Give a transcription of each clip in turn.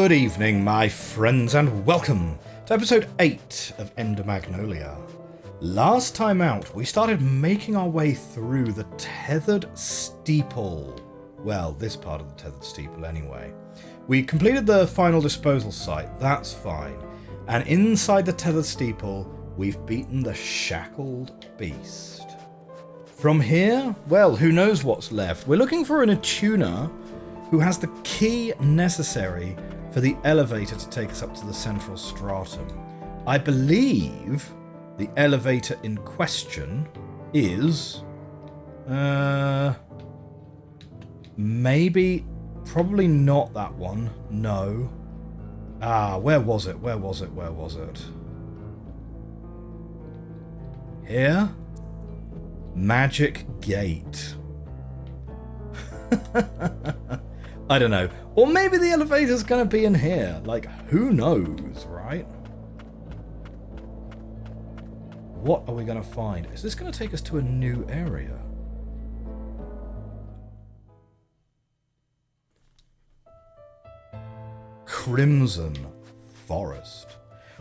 Good evening, my friends, and welcome to episode 8 of Ender Magnolia. Last time out, we started making our way through the tethered steeple. Well, this part of the tethered steeple anyway. We completed the final disposal site, that's fine. And inside the tethered steeple, we've beaten the shackled beast. From here, well, who knows what's left. We're looking for an attuner who has the key necessary for the elevator to take us up to the central stratum. I believe the elevator in question is... probably not that one. No. Where was it? Here? Magic Gate. I don't know. Or maybe the elevator's gonna be in here. Like, who knows, right? What are we gonna find? Is this gonna take us to a new area? Crimson Forest.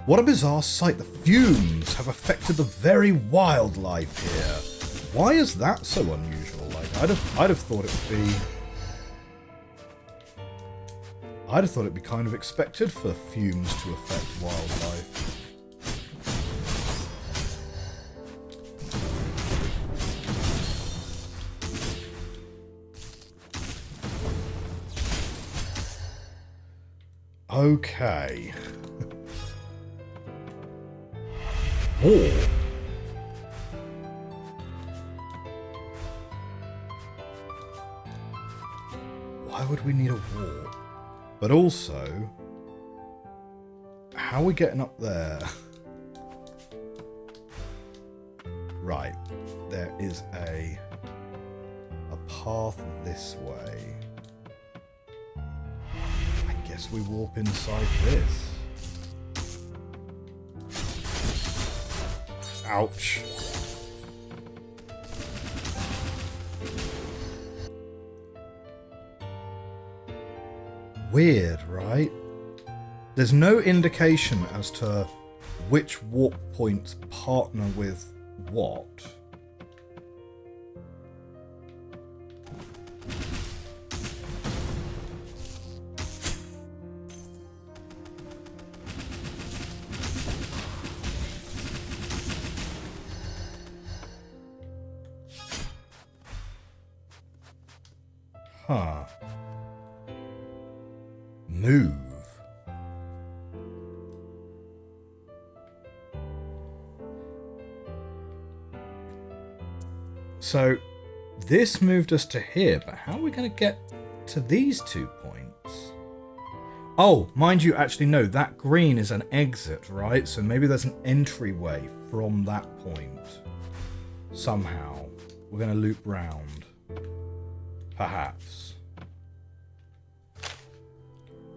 What a bizarre sight. The fumes have affected the very wildlife here. Why is that so unusual? Like, I'd have thought it would be... I'd have thought it'd be kind of expected for fumes to affect wildlife. Okay. Oh. Why would we need a wall? But also, how are we getting up there? Right, there is a path this way. I guess we warp inside this. Ouch. Weird, right? There's no indication as to which warp points partner with what. Huh. Move. So this moved us to here, but how are we going to get to these 2 points? Oh, mind you, actually no, that green is an exit, right? So maybe there's an entryway from that point. Somehow. We're going to loop round. Perhaps.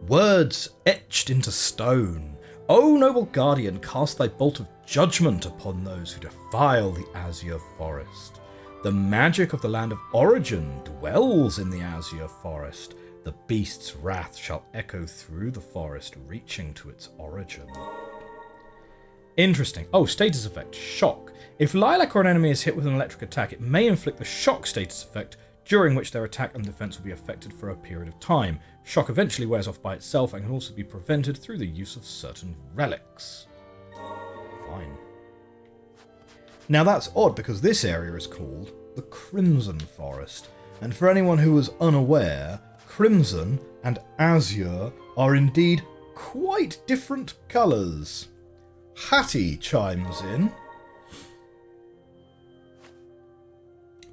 Words etched into stone. O noble guardian, cast thy bolt of judgment upon those who defile the azure forest. The magic of the land of origin dwells in the azure forest. The beast's wrath shall echo through the forest, reaching to its origin. Interesting. Oh, status effect. Shock. If Lilac or an enemy is hit with an electric attack, it may inflict the shock status effect, during which their attack and defense will be affected for a period of time. Shock eventually wears off by itself and can also be prevented through the use of certain relics. Fine. Now that's odd because this area is called the Crimson Forest, and for anyone who was unaware, crimson and azure are indeed quite different colours. Hattie chimes in.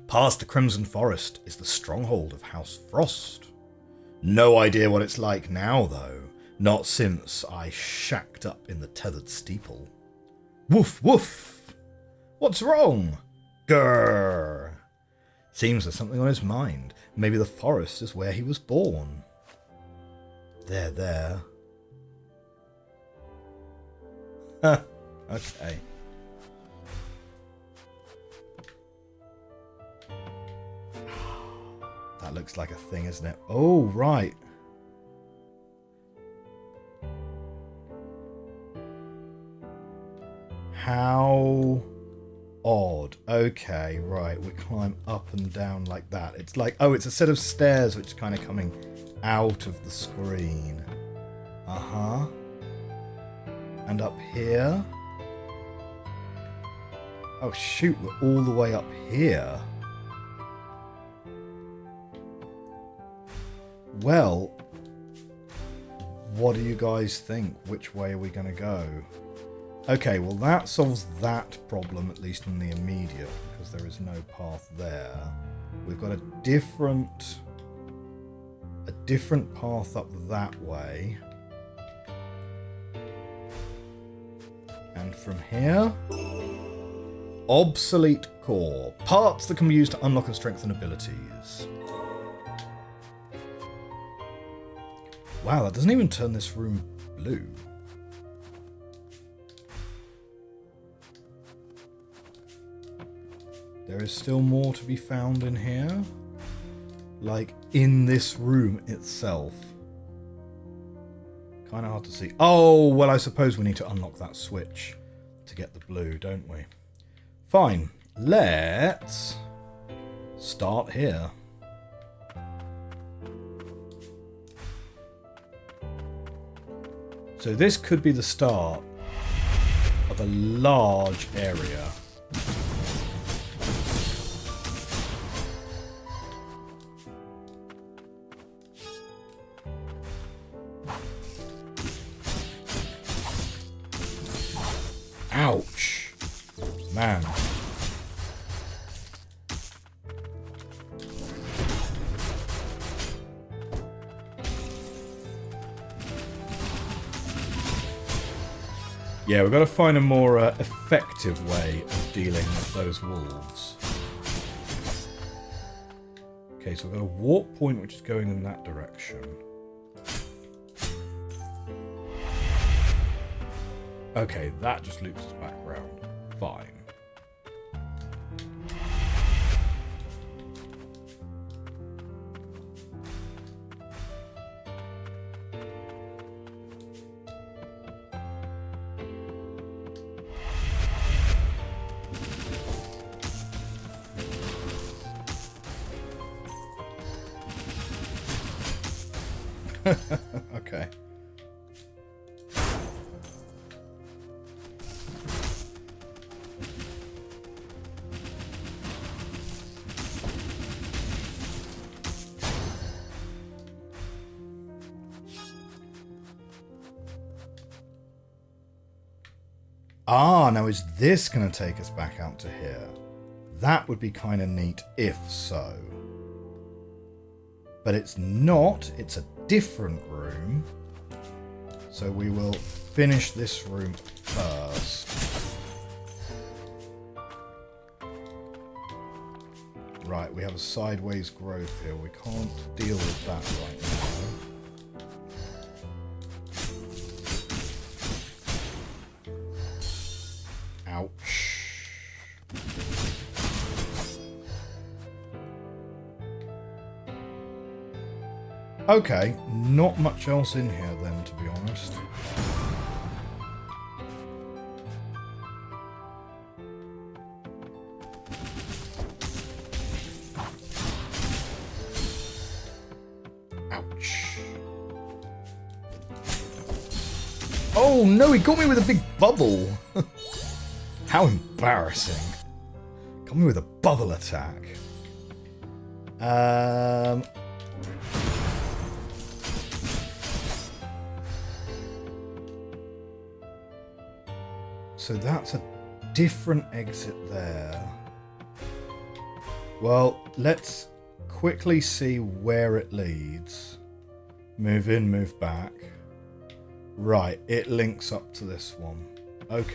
Past the Crimson Forest is the stronghold of House Frost. No idea what it's like now, though. Not since I shacked up in the tethered steeple. Woof, woof! What's wrong? Grrr! Seems there's something on his mind. Maybe the forest is where he was born. There. Okay. That looks like a thing, isn't it? Oh, right. How odd. Okay, right. We climb up and down like that. It's like, oh, it's a set of stairs which is kind of coming out of the screen. Uh-huh. And up here. Oh, shoot. We're all the way up here. Well, what do you guys think? Which way are we going to go? Okay, well that solves that problem, at least in the immediate, because there is no path there. We've got a different path up that way. And from here, obsolete core. Parts that can be used to unlock and strengthen abilities. Wow, that doesn't even turn this room blue. There is still more to be found in here. Like, in this room itself. Kind of hard to see. Oh, well, I suppose we need to unlock that switch to get the blue, don't we? Fine. Let's start here. So this could be the start of a large area. Ouch. Man. Yeah, we've got to find a more effective way of dealing with those wolves. Okay, so we've got a warp point which is going in that direction. Okay, that just loops us back round. Fine. Okay. Ah, now is this going to take us back out to here? That would be kind of neat if so. But it's not. It's a different room. So we will finish this room first. Right, we have a sideways growth here. We can't deal with that right now. Ouch. Okay, not much else in here then, to be honest. Ouch. Oh no, he got me with a big bubble! How embarrassing. Got me with a bubble attack. So that's a different exit there. Well, let's quickly see where it leads. Move in, move back. Right, it links up to this one. Okay.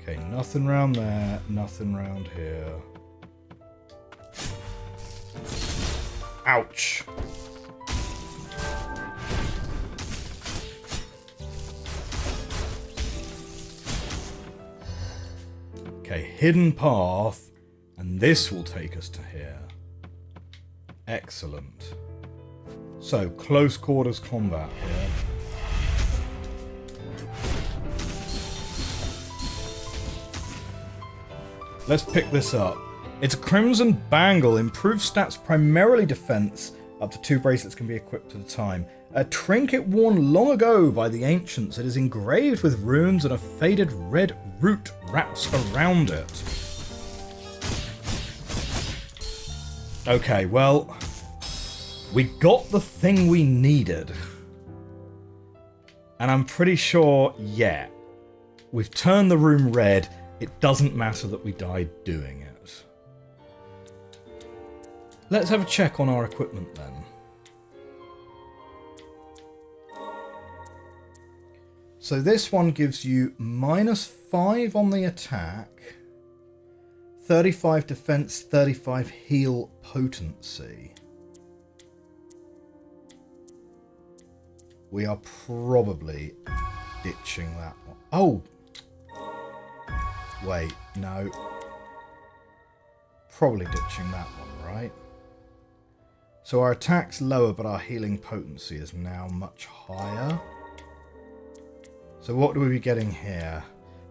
Okay, nothing round there, nothing round here. Ouch. Okay, hidden path, and this will take us to here. Excellent. So, close quarters combat here. Let's pick this up. It's a Crimson Bangle. Improved stats, primarily defense. Up to 2 bracelets can be equipped at a time. A trinket worn long ago by the ancients. It is engraved with runes and a faded red root wraps around it. Okay, well, we got the thing we needed. And I'm pretty sure, yeah, we've turned the room red. It doesn't matter that we died doing it. Let's have a check on our equipment then. So this one gives you -5 on the attack, 35 defense, 35 heal potency. We are probably ditching that one. Oh! Wait, no. Probably ditching that one, right? So our attack's lower, but our healing potency is now much higher. So what do we be getting here?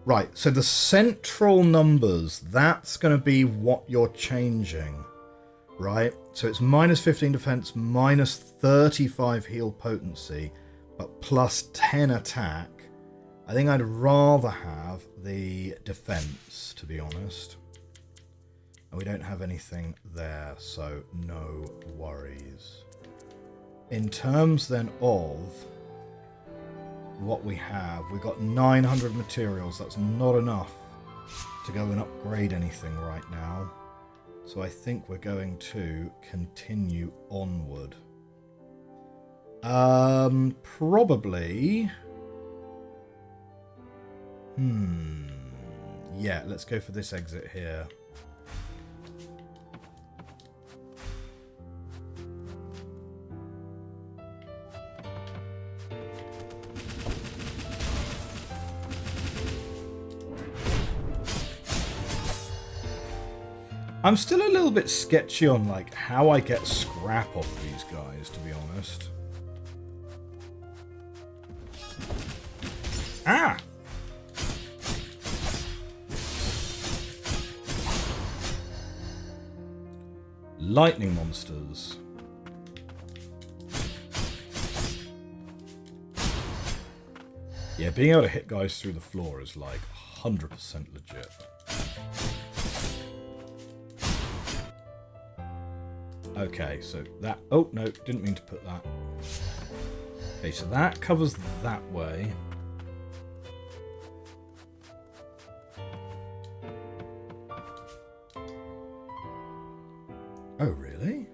Right, so the central numbers, that's going to be what you're changing, right? So it's -15 defense, -35 heal potency, but +10 attack. I think I'd rather have the defense, to be honest. And we don't have anything there, so no worries. In terms then of what we have, we've got 900 materials. That's not enough to go and upgrade anything right now. So I think we're going to continue onward. Probably... Yeah, let's go for this exit here. I'm still a little bit sketchy on like how I get scrap off these guys, to be honest. Ah! Lightning monsters. Yeah, being able to hit guys through the floor is like 100% legit. Okay, so that... Oh, no, didn't mean to put that. Okay, so that covers that way. Oh, really?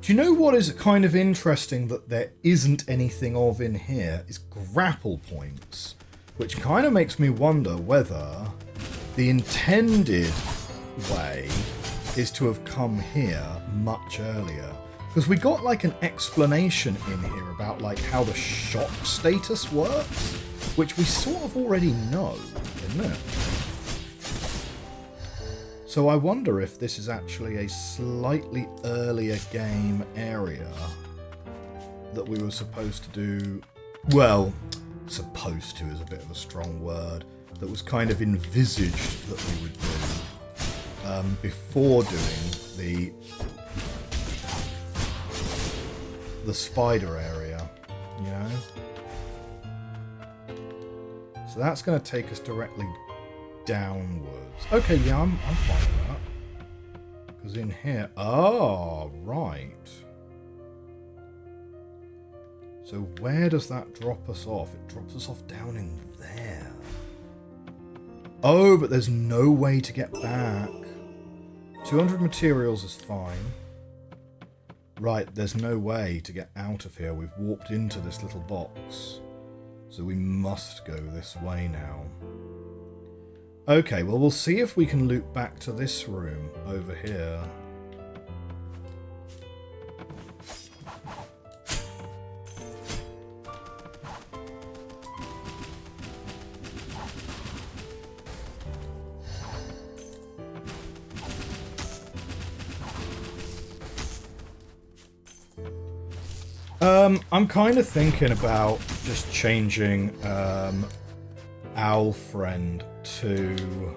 Do you know what is kind of interesting that there isn't anything of in here is grapple points, which kind of makes me wonder whether the intended way is to have come here much earlier. Because we got like an explanation in here about like how the shock status works, which we sort of already know, isn't it? So I wonder if this is actually a slightly earlier game area that we were supposed to do. Well, supposed to is a bit of a strong word. That was kind of envisaged that we would do before doing the spider area, you know? So that's going to take us directly downwards. Okay, yeah, I'm fine with that. Because in here... Oh, right. So where does that drop us off? It drops us off down in there. Oh, but there's no way to get back. 200 materials is fine. Right, there's no way to get out of here. We've warped into this little box. So we must go this way now. Okay, well, we'll see if we can loop back to this room over here. I'm kind of thinking about just changing Owl Friend to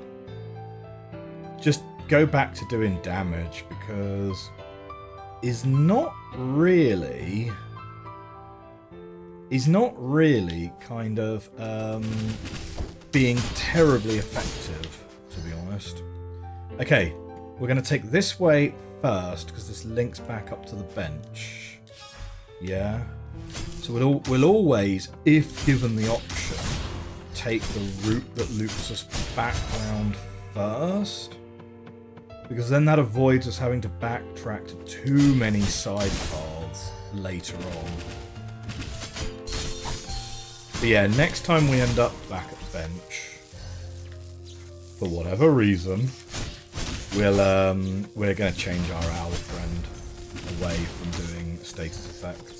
just go back to doing damage, because he's not really kind of being terribly effective, to be honest. Okay, we're going to take this way first because this links back up to the bench. Yeah, so we'll always, if given the option, take the route that loops us back round first, because then that avoids us having to backtrack to too many side paths later on. But yeah, next time we end up back at the bench, for whatever reason, we're going to change our Owl Friend away from doing status effects.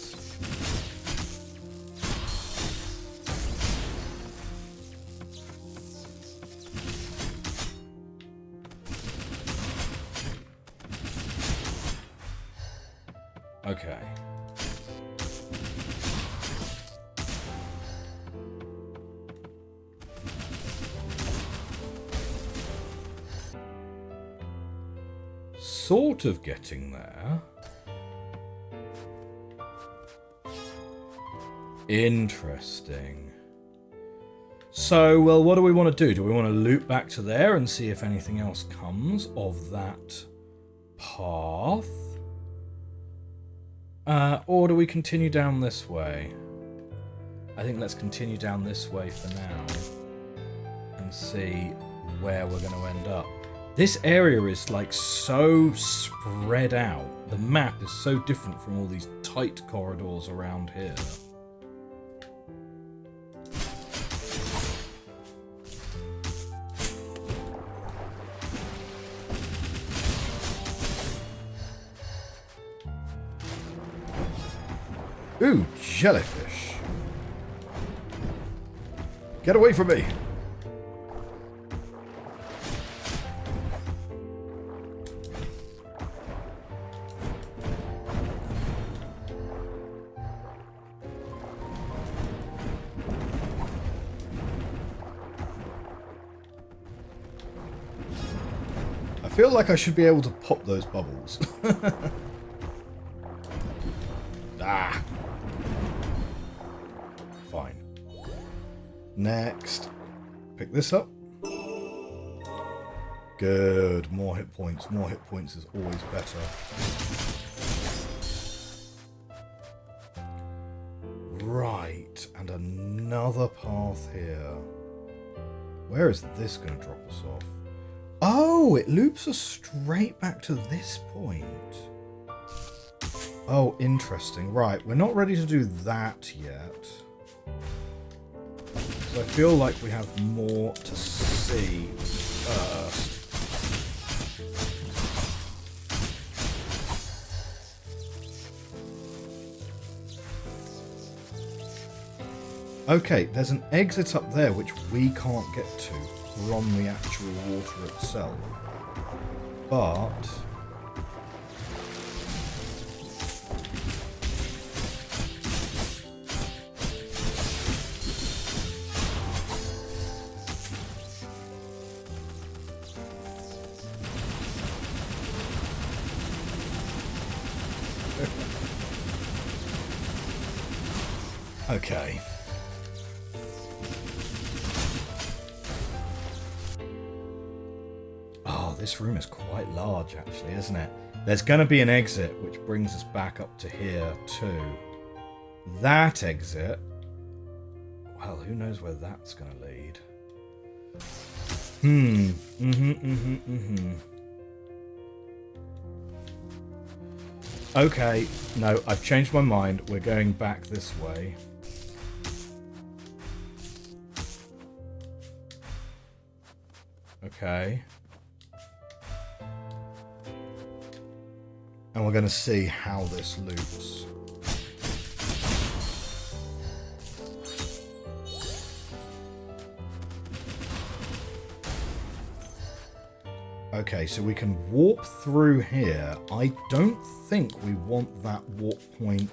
Okay. Sort of getting there. Interesting. So, well, what do we want to do? Do we want to loop back to there and see if anything else comes of that path? Or do we continue down this way? I think let's continue down this way for now and see where we're going to end up. This area is like so spread out. The map is so different from all these tight corridors around here. Ooh, jellyfish. Get away from me. I feel like I should be able to pop those bubbles. Ah. Fine. Next. Pick this up. Good. More hit points. More hit points is always better. Right. And another path here. Where is this going to drop us off? Oh, it loops us straight back to this point. Oh, interesting. Right, we're not ready to do that yet. So I feel like we have more to see first. Okay, there's an exit up there which we can't get to from the actual water itself. But okay. Oh, this room is quite large, actually, isn't it? There's going to be an exit, which brings us back up to here, too. That exit... Well, who knows where that's going to lead. Okay, no, I've changed my mind. We're going back this way. Okay. And we're going to see how this loops. Okay, so we can warp through here. I don't think we want that warp point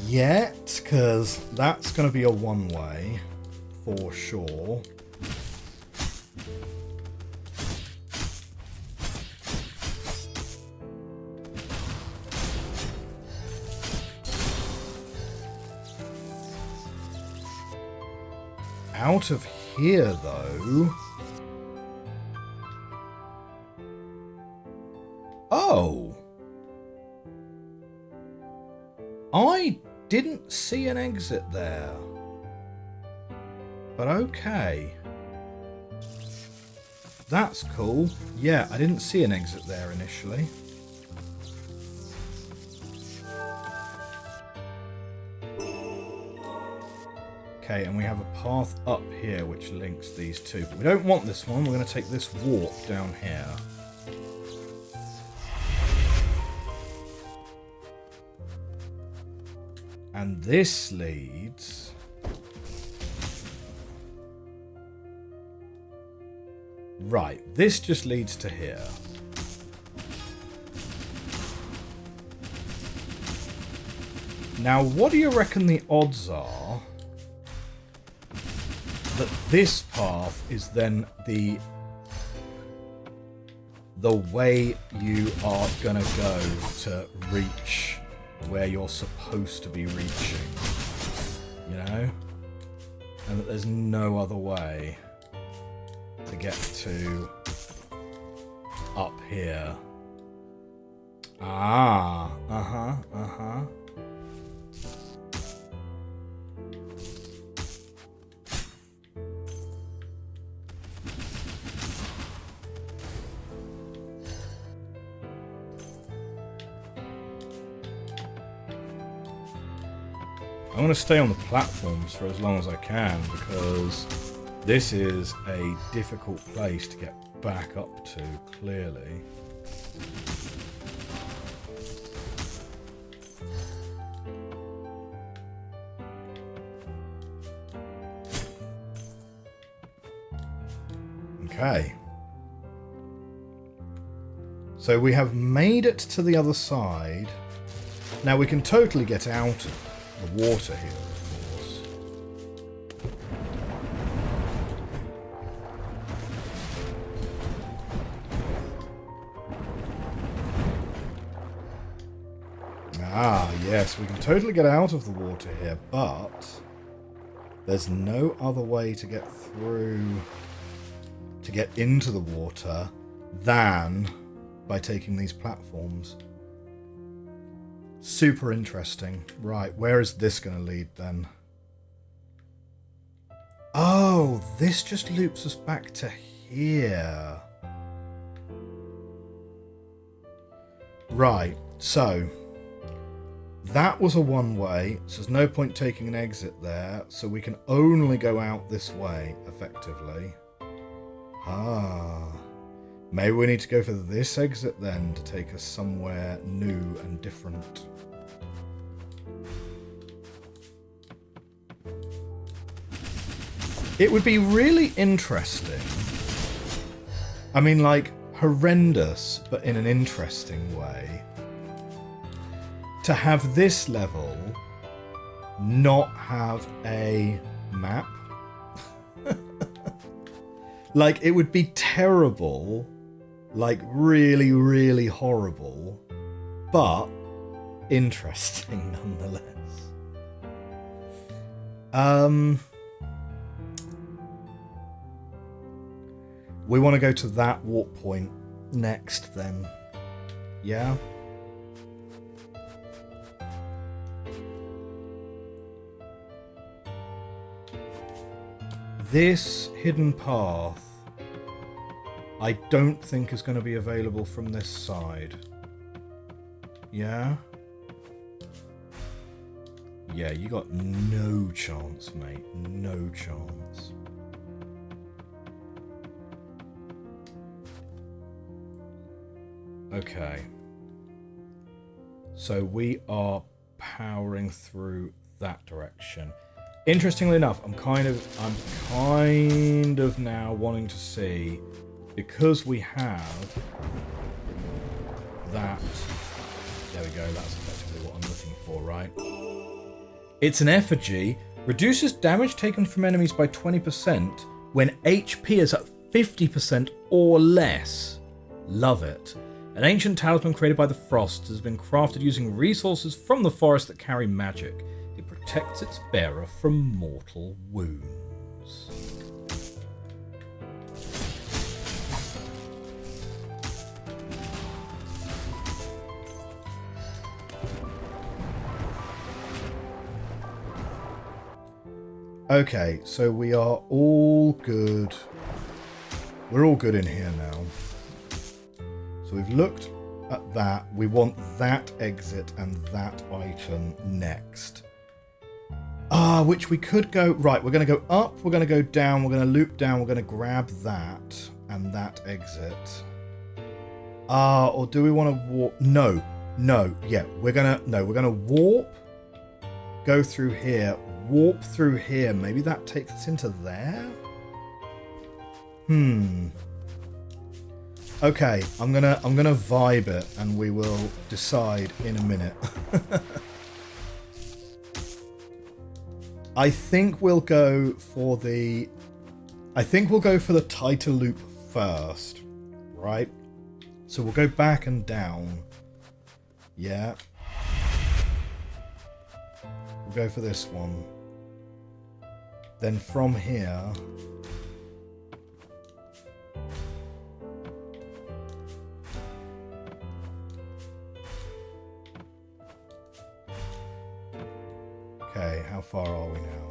yet, because that's going to be a one-way for sure. Out of here, though... Oh! I didn't see an exit there. But okay. That's cool. Yeah, I didn't see an exit there initially. Okay, and we have a path up here which links these two. But we don't want this one. We're going to take this warp down here. And this leads... Right, this just leads to here. Now, what do you reckon the odds are that this path is then the way you are gonna go to reach where you're supposed to be reaching, you know? And that there's no other way to get to up here. Ah, uh-huh. I'm going to stay on the platforms for as long as I can, because this is a difficult place to get back up to, clearly. Okay. So we have made it to the other side. Now we can totally get out of the water here, of course. Ah, yes, we can totally get out of the water here, but there's no other way to get through, to get into the water, than by taking these platforms. Super interesting. Right, where is this going to lead then? Oh, this just loops us back to here. Right, so that was a one-way, so there's no point taking an exit there, so we can only go out this way, effectively. Ah. Maybe we need to go for this exit then to take us somewhere new and different. It would be really interesting. I mean, like, horrendous, but in an interesting way. To have this level not have a map. Like, it would be terrible. Like, really, really horrible, but interesting nonetheless. We want to go to that warp point next then. Yeah? This hidden path I don't think is going to be available from this side. Yeah? Yeah, you got no chance, mate. No chance. Okay. So we are powering through that direction. Interestingly enough, I'm kind of now wanting to see, because we have that. There we go. That's effectively what I'm looking for, right? It's an effigy. Reduces damage taken from enemies by 20% when HP is at 50% or less. Love it. An ancient talisman created by the Frost has been crafted using resources from the forest that carry magic. It protects its bearer from mortal wounds. Okay, so we are all good. We're all good in here now. So we've looked at that. We want that exit and that item next. Which we could go... Right, we're going to go up, we're going to go down, we're going to loop down, we're going to grab that and that exit. Or do we want to warp? No, yeah, we're going to warp, go through here, warp through here. Maybe that takes us into there? Okay, I'm gonna vibe it and we will decide in a minute. I think we'll go for the tighter loop first, right? So we'll go back and down. Yeah. We'll go for this one. Then from here, okay, how far are we now?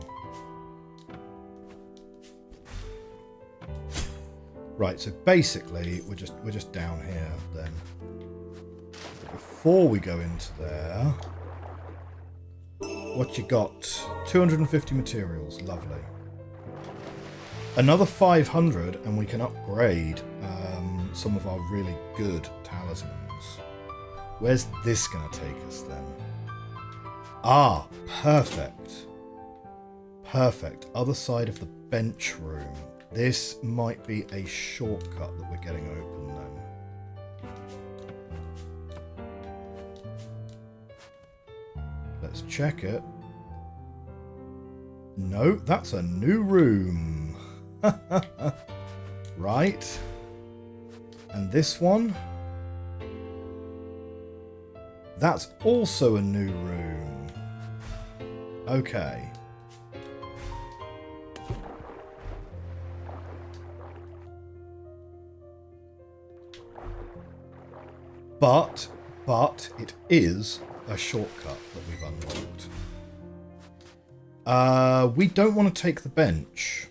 Right, so basically we're just down here then. Before we go into there, what you got? 250 materials, lovely. Another 500 and we can upgrade some of our really good talismans. Where's this going to take us then? Ah, perfect. Perfect. Other side of the bench room. This might be a shortcut that we're getting open then. Let's check it. No, that's a new room. Right. And this one? That's also a new room. Okay. But it is a shortcut that we've unlocked. We don't want to take the bench,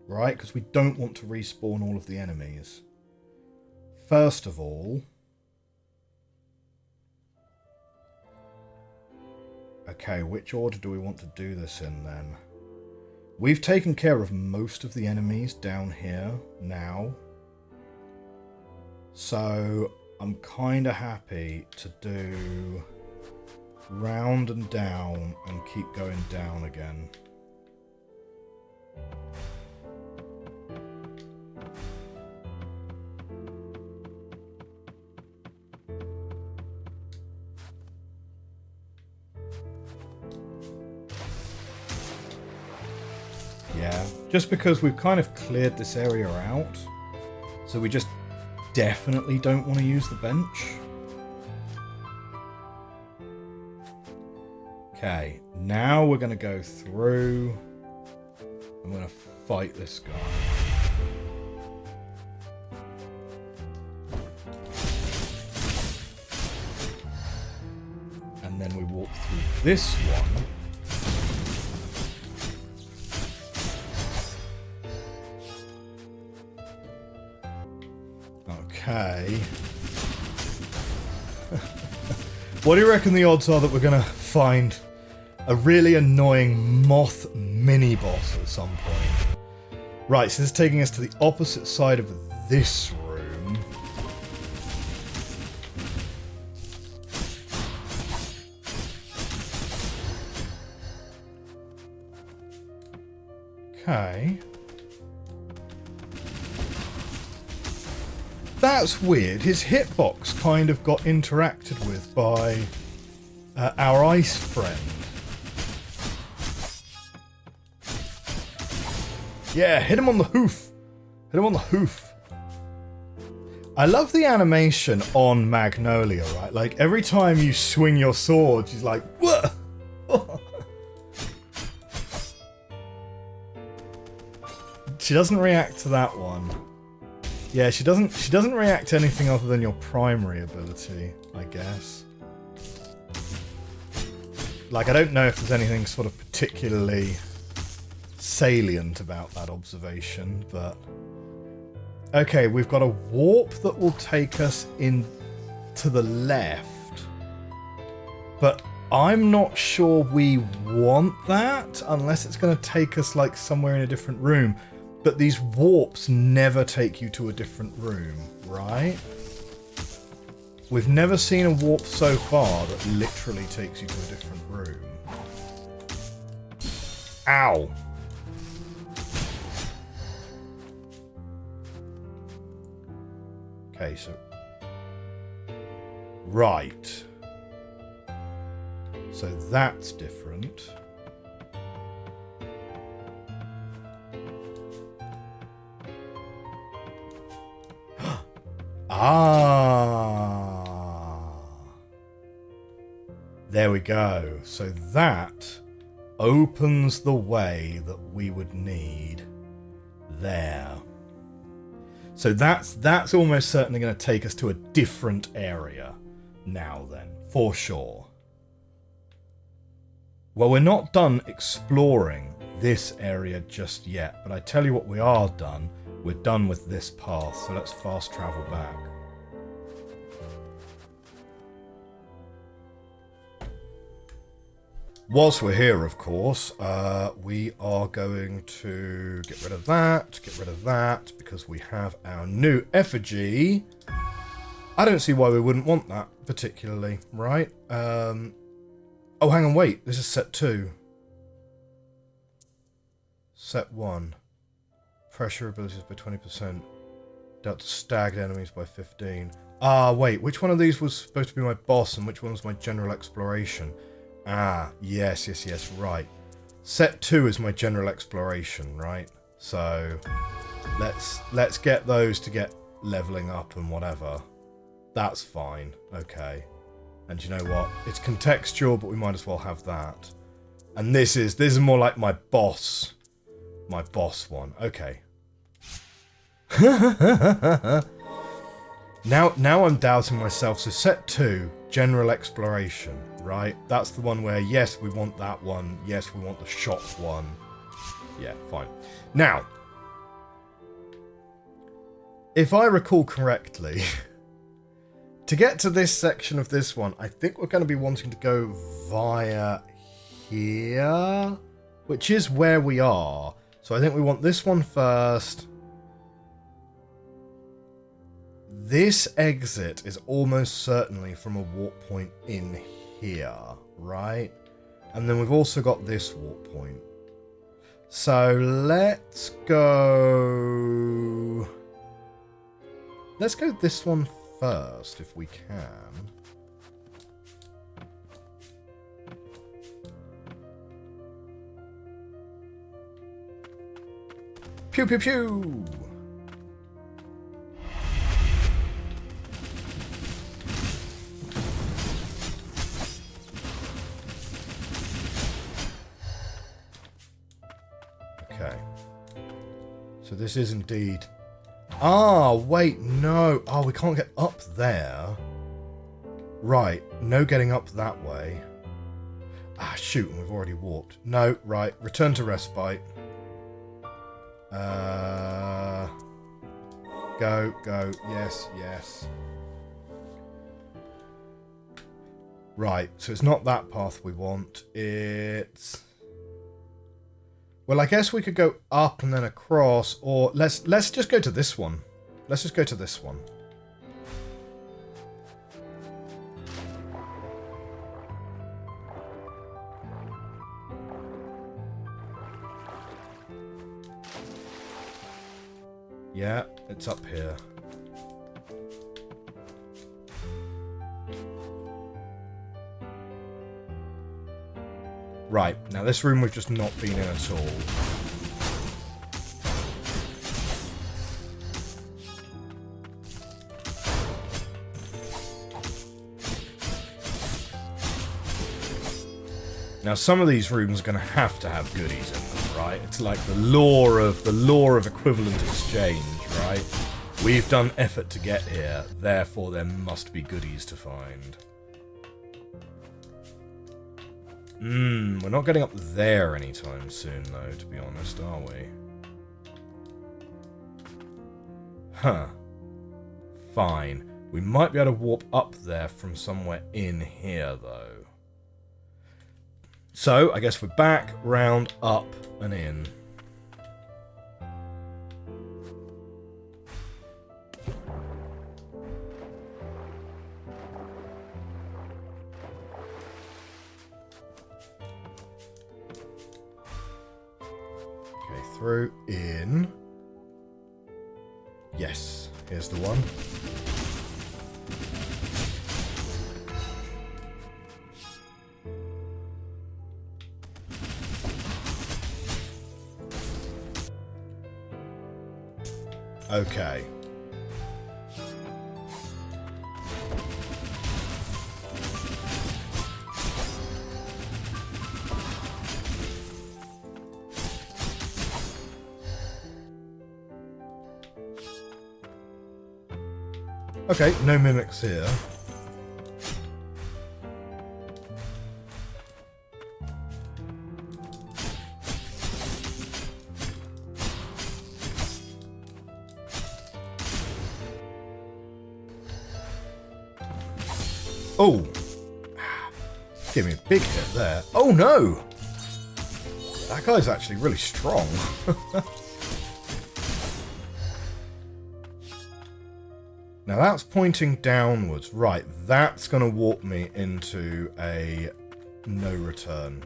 right? Because we don't want to respawn all of the enemies. First of all, okay, which order do we want to do this in then? We've taken care of most of the enemies down here now. So I'm kind of happy to do round and down and keep going down again. Yeah, just because we've kind of cleared this area out, so we just definitely don't want to use the bench. Okay, now we're going to go through. I'm going to fight this guy. And then we walk through this one. Okay. What do you reckon the odds are that we're going to find a really annoying moth mini-boss at some point? Right, so this is taking us to the opposite side of this room. Okay. That's weird. His hitbox kind of got interacted with by our ice friend. Yeah, hit him on the hoof. Hit him on the hoof. I love the animation on Magnolia, right? Like, every time you swing your sword, she's like, what? She doesn't react to that one. Yeah, she doesn't react to anything other than your primary ability, I guess. Like, I don't know if there's anything sort of particularly salient about that observation, but... Okay, we've got a warp that will take us in to the left, but I'm not sure we want that, unless it's going to take us, like, somewhere in a different room. But these warps never take you to a different room, right? We've never seen a warp so far that literally takes you to a different room. Ow! Okay, so... Right. So that's different. Ah, there we go. So that opens the way that we would need there. So that's almost certainly going to take us to a different area now then, for sure. Well, we're not done exploring this area just yet, but I tell you what we are done. We're done with this path, so let's fast travel back. Whilst we're here, of course, we are going to get rid of that, because we have our new effigy. I don't see why we wouldn't want that, particularly, right? Oh, hang on, wait, this is set 2. Set 1. Pressure abilities by 20%. Dealt to stagged enemies by 15. Ah, wait, which one of these was supposed to be my boss and which one was my general exploration? Ah, yes, right. Set 2 is my general exploration, right? So, let's get those to get leveling up and whatever. That's fine, okay. And you know what? It's contextual, but we might as well have that. And this is more like my boss. My boss one. Okay. Now I'm doubting myself. So set 2, general exploration, right? That's the one where, yes, we want that one. Yes, we want the shop one. Yeah, fine. Now, if I recall correctly, to get to this section of this one, I think we're going to be wanting to go via here, which is where we are. So I think we want this one first. This exit is almost certainly from a warp point in here, right? And then we've also got this warp point. So let's go... Let's go this one first, if we can. Pew pew pew! Okay. So this is indeed... Ah, wait, no. Oh, we can't get up there. Right, no getting up that way. Ah, shoot, we've already warped. No, right, return to respite. Go, yes. Right, so it's not that path we want. It's... Well, I guess we could go up and then across, or let's just go to this one. Let's just go to this one. Yeah, it's up here. Right, now this room we've just not been in at all. Now some of these rooms are going to have goodies in them, right? It's like the law of equivalent exchange, right? We've done effort to get here, therefore there must be goodies to find. We're not getting up there anytime soon, though, to be honest, are we? Huh. Fine. We might be able to warp up there from somewhere in here, though. So, I guess we're back, round, up, and in. Through, in. Yes, here's the one. Okay. Okay, no mimics here. Oh! Give me a big hit there. Oh no! That guy's actually really strong. Now that's pointing downwards. Right, that's going to warp me into a no return.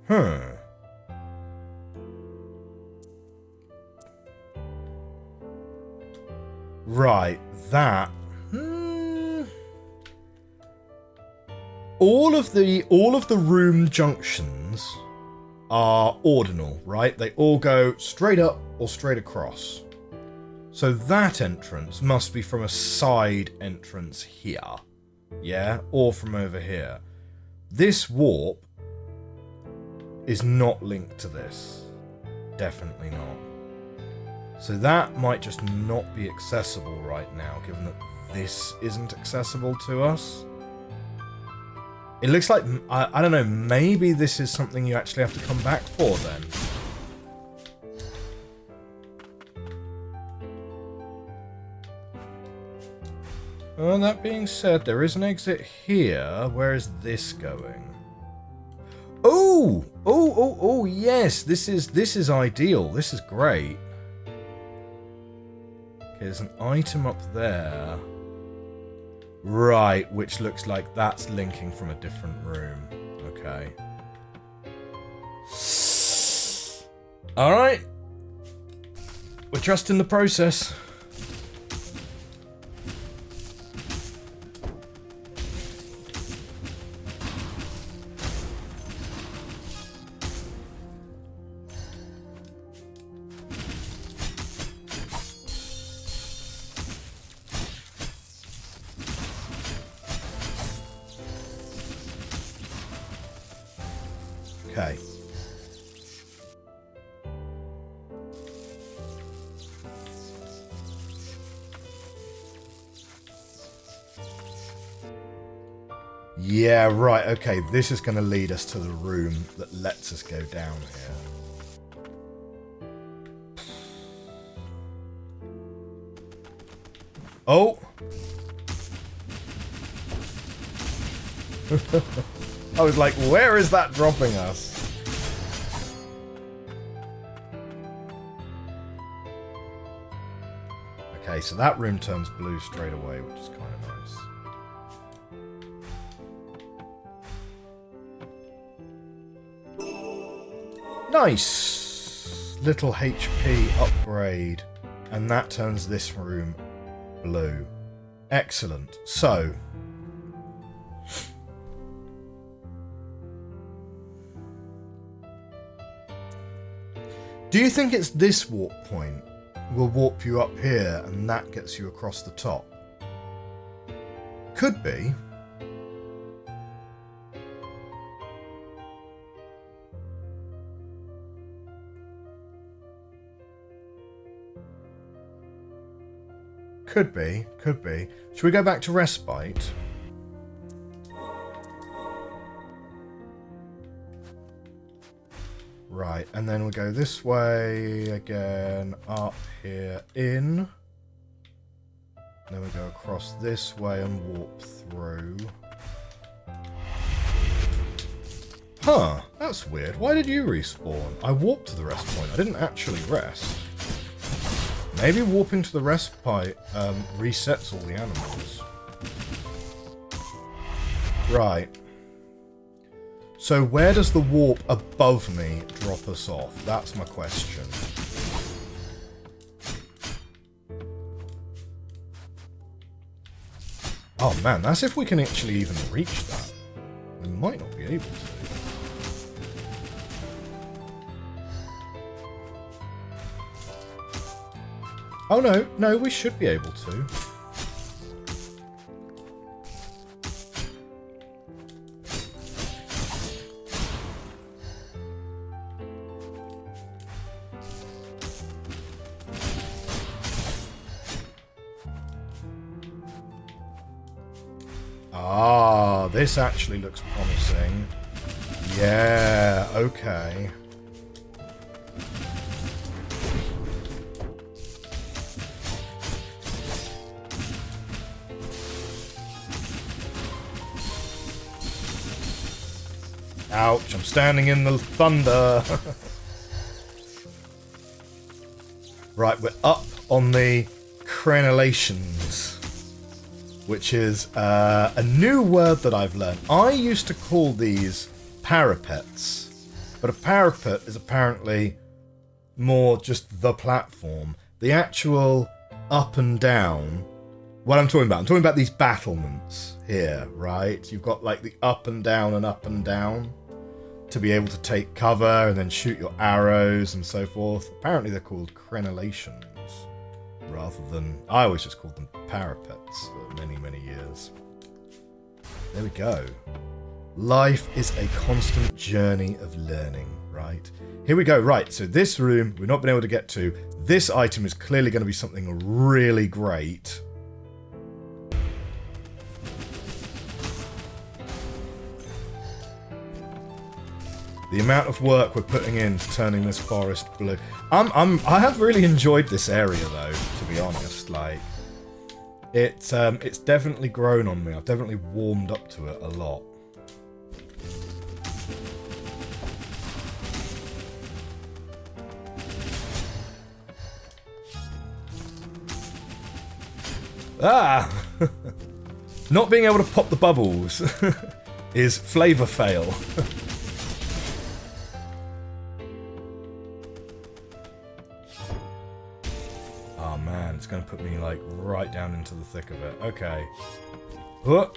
Huh. Right, that. All of the room junctions are ordinal, right? They all go straight up or straight across. So that entrance must be from a side entrance here. Yeah? Or from over here. This warp is not linked to this. Definitely not. So that might just not be accessible right now, given that this isn't accessible to us. It looks like, I don't know, maybe this is something you actually have to come back for then. Well, that being said, there is an exit here. Where is this going? Oh, yes, this is ideal. This is great. Okay, there's an item up there. Right, which looks like that's linking from a different room. Okay. Alright. We're trusting the process. Okay. Yeah, right, okay. This is going to lead us to the room that lets us go down here. Oh! I was like, where is that dropping us? Okay, so that room turns blue straight away, which is kind of nice. Nice! Little HP upgrade. And that turns this room blue. Excellent. So... do you think it's this warp point will warp you up here and that gets you across the top? Could be. Could be, could be. Should we go back to Respite? Right, and then we go this way again, up here, in. Then we go across this way and warp through. Huh, that's weird. Why did you respawn? I warped to the rest point. I didn't actually rest. Maybe warping to the respite resets all the animals. Right. So where does the warp above me drop us off? That's my question. Oh man, that's if we can actually even reach that. We might not be able to. Oh no, no, we should be able to. Ah, this actually looks promising. Yeah, okay. Ouch, I'm standing in the thunder. Right, we're up on the crenellations, which is a new word that I've learned. I used to call these parapets, but a parapet is apparently more just the platform. The actual up and down, what I'm talking about these battlements here, right? You've got like the up and down to be able to take cover and then shoot your arrows and so forth. Apparently they're called crenellations rather than... I always just called them parapets for many, many years. There we go. Life is a constant journey of learning, right? Here we go. Right, so this room we've not been able to get to. This item is clearly going to be something really great. The amount of work we're putting into turning this forest blue. I have really enjoyed this area though, to be honest. Like, it's definitely grown on me. I've definitely warmed up to it a lot. Ah! Not being able to pop the bubbles is flavor fail. Oh man, it's going to put me like right down into the thick of it. Okay. Do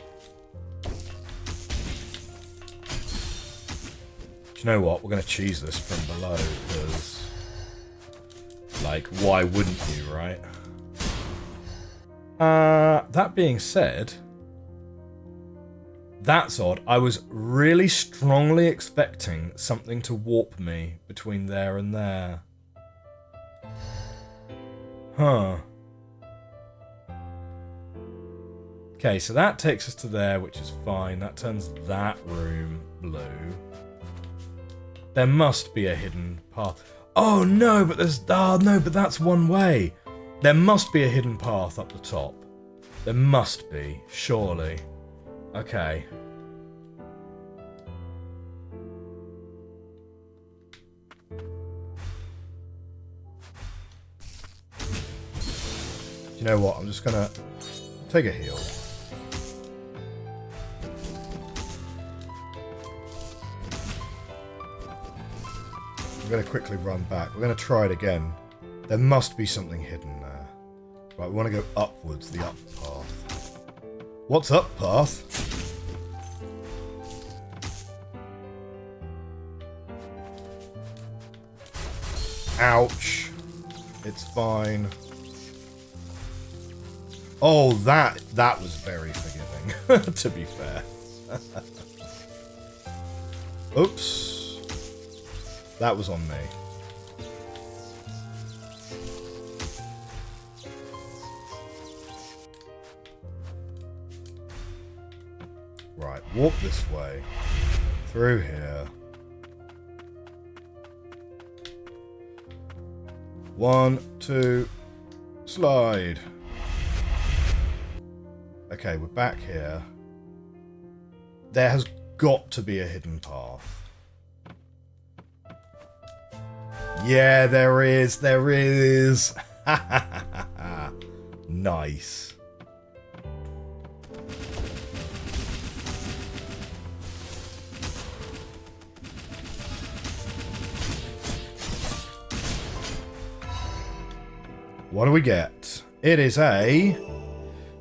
you know what? We're going to cheese this from below because, like, why wouldn't you, right? That being said, that's odd. I was really strongly expecting something to warp me between there and there. Huh. Okay, so that takes us to there, which is fine. That turns that room blue. There must be a hidden path. Oh no, but there's... oh no, but that's one way. There must be a hidden path up the top. There must be, surely. Okay. Do You know what? I'm just gonna take a heal. I'm gonna quickly run back. We're gonna try it again. There must be something hidden there. Right, we want to go upwards, the up path. What's up path? Ouch. It's fine. Oh, that was very forgiving, to be fair. Oops. That was on me. Right, walk this way. Through here. 1, 2, slide. Okay, we're back here. There has got to be a hidden path. Yeah, there is. There is. Nice. What do we get? It is a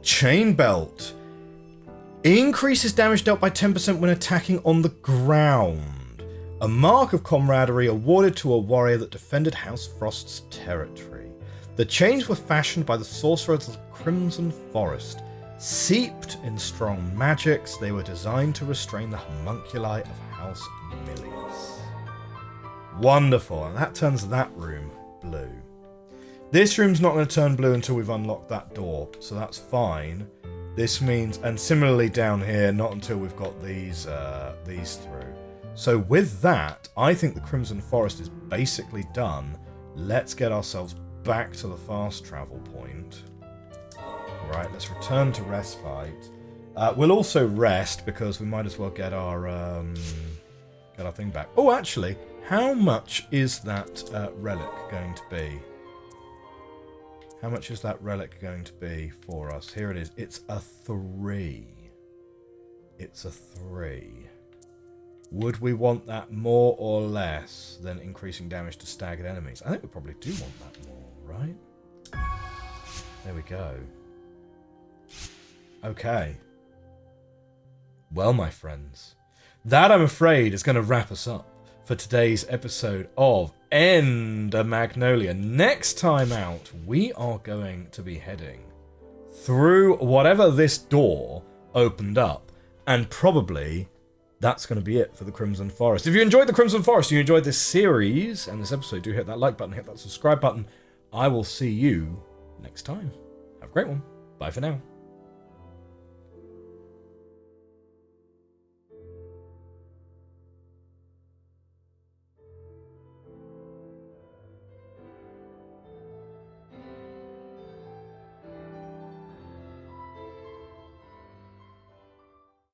chain belt. Increases damage dealt by 10% when attacking on the ground. A mark of camaraderie awarded to a warrior that defended House Frost's territory. The chains were fashioned by the sorcerers of the Crimson Forest. Seeped in strong magics, they were designed to restrain the homunculi of House Lilies. Wonderful, and that turns that room blue. This room's not going to turn blue until we've unlocked that door, so that's fine. This means, and similarly down here, not until we've got these through. So with that, I think the Crimson Forest is basically done. Let's get ourselves back to the fast travel point. Right, let's return to respite. We'll also rest because we might as well get our thing back. Oh, actually, how much is that relic going to be? How much is that relic going to be for us? Here it is. It's a 3. It's a 3. Would we want that more or less than increasing damage to staggered enemies? I think we probably do want that more, right? There we go. Okay. Well, my friends, that, I'm afraid, is going to wrap us up for today's episode of Ender Magnolia. Next time out, we are going to be heading through whatever this door opened up, and probably that's going to be it for the Crimson Forest. If you enjoyed the Crimson Forest, you enjoyed this series and this episode, do hit that like button, hit that subscribe button. I will see you next time. Have a great one. Bye for now.